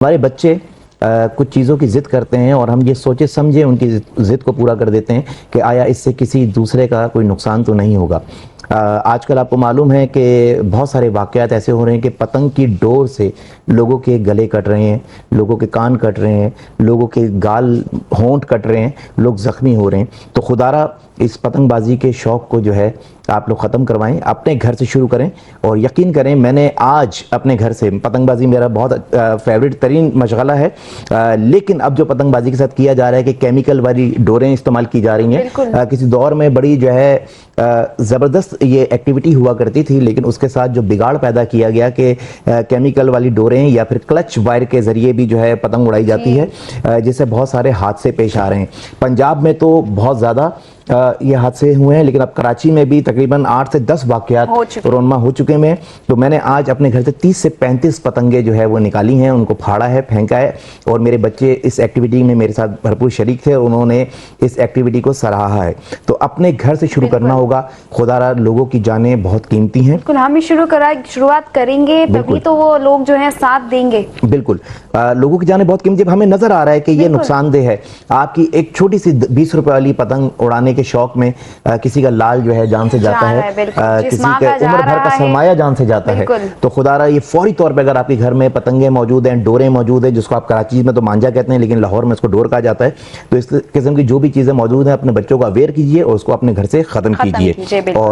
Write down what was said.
हमारे बच्चे कुछ चीज़ों की ज़िद करते हैं और हम ये सोचे समझे उनकी ज़िद को पूरा कर देते हैं कि आया इससे किसी दूसरे का कोई नुकसान तो नहीं होगा। आजकल आपको मालूम है कि बहुत सारे वाक़यात ऐसे हो रहे हैं कि पतंग की डोर से लोगों के गले कट रहे हैं, लोगों के कान कट रहे हैं, लोगों के गाल होंठ कट रहे हैं, लोग ज़ख्मी हो रहे हैं। तो खुदारा इस पतंगबाजी के शौक़ को जो है आप लोग ख़त्म करवाएं, अपने घर से शुरू करें। और यकीन करें, मैंने आज अपने घर से, पतंगबाजी मेरा बहुत फेवरेट तरीन मशगला है, लेकिन अब जो पतंगबाजी के साथ किया जा रहा है कि केमिकल वाली डोरें इस्तेमाल की जा रही हैं। किसी दौर में बड़ी जो है ज़बरदस्त ये एक्टिविटी हुआ करती थी, लेकिन उसके साथ जो बिगाड़ पैदा किया गया कि केमिकल वाली डोरें या फिर क्लच वायर के ज़रिए भी जो है पतंग उड़ाई जाती है, जिससे बहुत सारे हादसे पेश आ रहे हैं। पंजाब में तो बहुत ज़्यादा ये हादसे हुए हैं, लेकिन अब कराची में भी तकरीबन 8 से 10 वाक़यात रोनमा हो चुके हैं। तो मैंने आज अपने घर से 30 से 35 पतंगे जो है वो निकाली हैं, उनको फाड़ा है, फेंका है, और मेरे बच्चे इस एक्टिविटी में मेरे साथ भरपूर शरीक थे और उन्होंने इस एक्टिविटी को सराहा है। तो अपने घर से शुरू करना होगा। खुदारा लोगों की जानें बहुत कीमती हैं। बिल्कुल, हम ही शुरुआत करेंगे तभी तो वो लोग जो है साथ देंगे। बिल्कुल, लोगों की जानें बहुत कीमती। हमें नजर आ रहा है कि ये नुकसानदेह है। आपकी एक छोटी सी 20 रुपए वाली पतंग उड़ाने के शौक में किसी का लाल जो है जान से जाता है, किसी का उम्र भर का सरमाया जान से जाता है। तो खुदारा ये फौरी तौर पे अगर आपके घर में पतंगे मौजूद हैं, डोरे मौजूद है, जिसको आप कराची में तो मांझा कहते हैं लेकिन लाहौर में इसको डोर कहा जाता है, तो इस किस्म की जो भी चीजें मौजूद हैं अपने बच्चों को अवेयर कीजिए और उसको अपने घर से खत्म कीजिए। और